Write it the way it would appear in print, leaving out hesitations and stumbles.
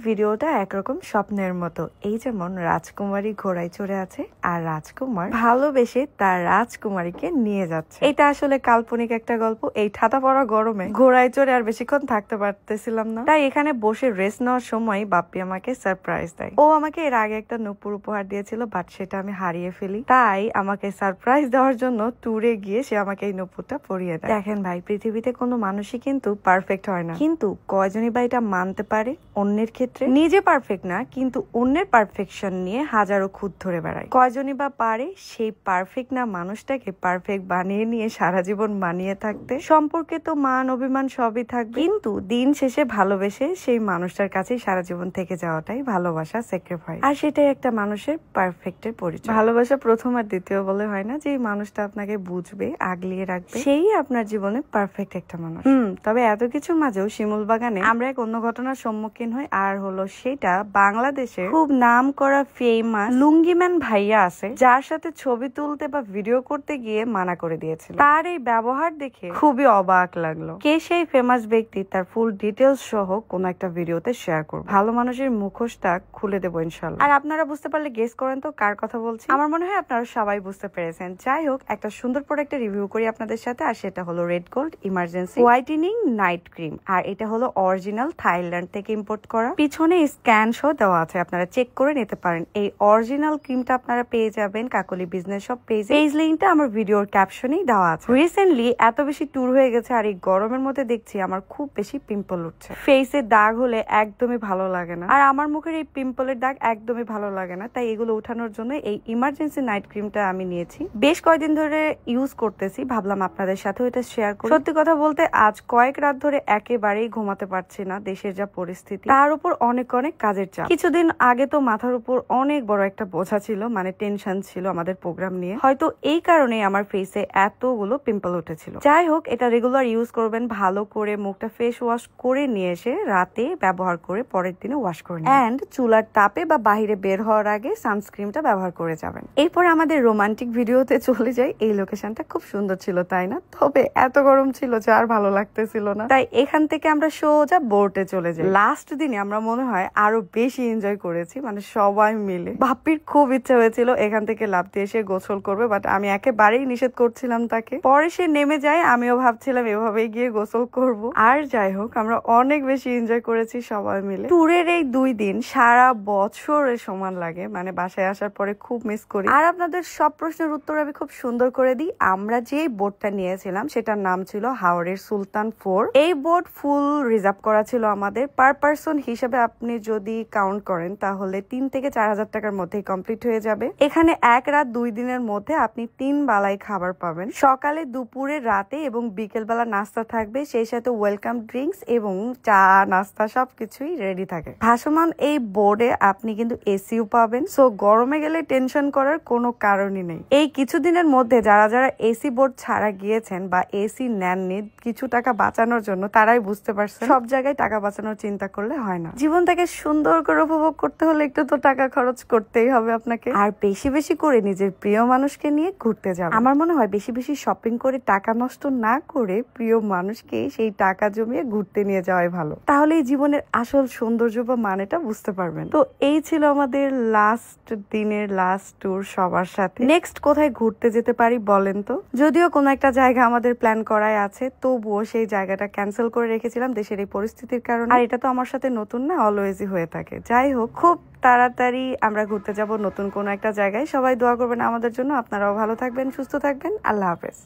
ভিডিওটা একরকম স্বপ্নের মতো। এই যেমন রাজকুমারী ঘোড়ায় চড়ে আছে আর রাজকুমার ভালোবেসে তার রাজকুমারীকে নিয়ে যাচ্ছে। এটা আসলে কাল্পনিক একটা গল্প। এই ঠাতা পড়া গরমে ঘোড়ায় চড়ে আর বেশিক্ষণ থাকতে পারতেছিলাম না, তাই এখানে বসে রেস্ট নেওয়ার সময় বাপ্পি আমাকে সারপ্রাইজ দেয়। ও আমাকে এর আগে একটা নূপুর উপহার দিয়েছিল, বাট সেটা আমি হারিয়ে ফেলি। তাই আমাকে সারপ্রাইজ দেওয়ার জন্য ট্যুরে গিয়ে সে আমাকে এই নূপুরটা পরিয়ে দেয়। দেখেন ভাই, পৃথিবীতে কোনো মানুষই কিন্তু পারফেক্ট হয় না, কিন্তু কয়জনই বা এটা মানতে পারে অন্যের ক্ষেত্রে? নিজে পারফেক্ট না, কিন্তু অন্যের পারফেকশন নিয়ে হাজারো খুঁত ধরে বেড়ায়। কয়জনই বা পারে সেই পারফেক্ট না মানুষটাকে পারফেক্ট বানিয়ে নিয়ে সারা জীবন মানিয়ে থাকতে? সম্পর্কে তো মান অভিমান সবই থাকবে, কিন্তু দিন শেষে ভালোবেসে সেই মানুষটার কাছেই সারা জীবন থেকে যাওয়াটাই ভালোবাসা, স্যাক্রিফাইস। আর সেটাই একটা মানুষের পারফেক্টের পরিচয়। ভালোবাসা প্রথম আর দ্বিতীয় বলে হয় না। যে মানুষটা আপনাকে বুঝবে, আগলিয়ে রাখবে, সেই আপনার জীবনে পারফেক্ট একটা মানুষ। তবে এত কিছুর মাঝেও শিমুল বাগানে আমরা এক অন্য ঘটনার সম্মুখীন হই, আর হলো সেটা বাংলাদেশে খুব নাম করা ফেমাস লুঙ্গিম্যান ভাইয়া আছে, যার সাথে ছবি তুলতে বা ভিডিও করতে গিয়ে মানা করে দিয়েছিল। তার এই ব্যবহার দেখে খুবই অবাক লাগলো। কে সেই ফেমাস ব্যক্তি, তার ফুল ডিটেলস সহ কোন একটা ভিডিওতে শেয়ার করব। ভালো মানুষের মুখোশটা খুলে দেবো ইনশাল্লাহ। আর আপনারা বুঝতে পারলে গেস করেন তো কার কথা বলছি। আমার মনে হয় আপনারা সবাই বুঝতে পেরেছেন। যাই হোক, একটা সুন্দর প্রোডাক্টের রিভিউ করি আপনাদের সাথে, আর সেটা হলো red gold emergency whitening night cream. আর এটা হলো অরিজিনাল থাইল্যান্ড থেকে ইম্পোর্ট করা। পিছনে স্ক্যান সহ দেওয়া আছে, আপনারা চেক করে নিতে পারেন। এই অরিজিনাল ক্রিমটা আপনারা পেয়ে যাবেন কাকলি বিজনেস শপ পেজে। পেজ লিংকটা আমার ভিডিওর ক্যাপশনেই দেওয়া আছে। রিসেন্টলি এত বেশি ট্যুর হয়ে গেছে, আর এই গরমের মধ্যে দেখছি আমার খুব বেশি পিম্পল উঠছে। ফেসে দাগ হলে একদমই ভালো লাগে না, আর আমার মুখের এই পিম্পলের দাগ একদমই ভালো লাগে না। তাই এগুলো উঠানোর জন্য এই ইমার্জেন্সি নাইট ক্রিমটা আমি নিয়েছি। বেশ কয়েকদিন ধরে ইউজ করতেছি, ভাবলাম আপনাদের সাথেও এটা শেয়ার করি। সত্যি কথা বলতে আজ কয়েক রাত ধরে একেবারেই ঘুমাতে পারছি না, দেশের যা পরিস্থিতি, তার উপর অনেক কাজের চাপ। কিছুদিন আগে তো মাথার উপর অনেক বড় একটা বোঝা ছিল, মানে টেনশন ছিল আমাদের প্রোগ্রাম নিয়ে। হয়তো এই কারণে আমার ফেসে এতগুলো পিম্পল উঠেছিল। যাই হোক, এটা রেগুলার ইউজ করবেন, ভালো করে মুখটা ফেস ওয়াশ করে নিয়ে এসে রাতে ব্যবহার করে পরের দিনে ওয়াশ করে নিন। এন্ড চুলার তাপে বা বাহিরে বের হওয়ার আগে সানস্ক্রিনটা ব্যবহার করে যাবেন। এরপর আমাদের রোমান্টিক ভিডিওতে চলে যাই। এই লোকেশনটা খুব সুন্দর ছিল, তাই না? তবে এত গরম ছিল যে আর ভালো লাগতেছিল না, তাই এখান থেকে আমরা সোজা বোটে চলে যাই। লাস্ট দিনে আমরা মনে হয় আরো বেশি এনজয় করেছি, মানে সবাই মিলে। বাপ্পির খুব ইচ্ছা হয়েছিল এখান থেকে লাফ দিয়ে এসে গোসল করবে, বাট আমি একেবারেই নিষেধ করছিলাম তাকে। পরে সে নেমে যায়, আমিও ভাবছিলাম এভাবেই গিয়ে গোসল করব। আর যাই হোক, আমরা অনেক বেশি এনজয় করেছি সবাই মিলে। ট্যুরের এই 2 দিন সারা বছরের সমান লাগে, মানে বাসায় আসার পরে খুব মিস করি। আর আপনাদের সব প্রশ্নের উত্তর আমি খুব সুন্দর করে দিই। আমরা যে বোটটা নিয়েছিলাম সেটার নাম ছিল হাওরের সুলতান 4। এই বোট ফুল রিজার্ভ করা ছিল আমাদের। পার পারসন হিসেবে আপনি যদি কাউন্ট করেন তাহলে 3 থেকে 4,000 টাকার মধ্যেই কমপ্লিট হয়ে যাবে। এখানে 1 রাত 2 দিনের মধ্যে আপনি 3 বেলায় খাবার পাবেন। সকালে, দুপুরে, রাতে এবং বিকেল বেলা নাস্তা থাকবে, সেই সাথে ওয়েলকাম ড্রিঙ্কস এবং চা নাস্তা সবকিছুই রেডি থাকে। ভাসমান এই বোর্ডে আপনি কিন্তু এসিও পাবেন, সো গরমে গেলে টেনশন করার কোনো কারণই নেই। এই কিছুদিনের মধ্যে যারা যারা এসি বোর্ড ছাড়া গিয়েছেন বা এসি নেননি কিছু টাকা বাঁচানোর জন্য, তারাই বুঝতে পারছেন সব জায়গায় টাকা বাঁচানোর চিন্তা করলে হয় না। জীবনটাকে সুন্দর করে উপভোগ করতে হলে একটু তো টাকা খরচ করতেই হবে আপনাকে। আর বেশি বেশি করে নিজের প্রিয় মানুষকে নিয়ে ঘুরতে যাবেন। আমার মনে হয় বেশি বেশি শপিং করে টাকা নষ্ট না করে প্রিয় মানুষকে সেই টাকা জমিয়ে ঘুরতে নিয়ে যাওয়াই ভালো। তাহলে এই জীবনের আসল সৌন্দর্য বা মানেটা বুঝতে পারবেন। তো এই ছিল আমাদের লাস্ট দিনের লাস্ট ট্যুর সবার সাথে। নেক্সট কোথায় ঘুরতে যেতে পারি বলেন তো? যদিও কোনো একটা জায়গা আমাদের প্ল্যান করাই আছে, তবুও সেই জায়গাটা ক্যান্সেল করে রেখেছিলাম দেশের এই পরিস্থিতির কারণে। আর এটা তো আমার সাথে নতুন না, অলওয়েজই হয়ে থাকে। যাই হোক, খুব তাড়াতাড়ি আমরা ঘুরতে যাব নতুন কোনো একটা জায়গায়। সবাই দোয়া করবেন আমাদের জন্য। আপনারাও ভালো থাকবেন, সুস্থ থাকবেন। আল্লাহ হাফেজ।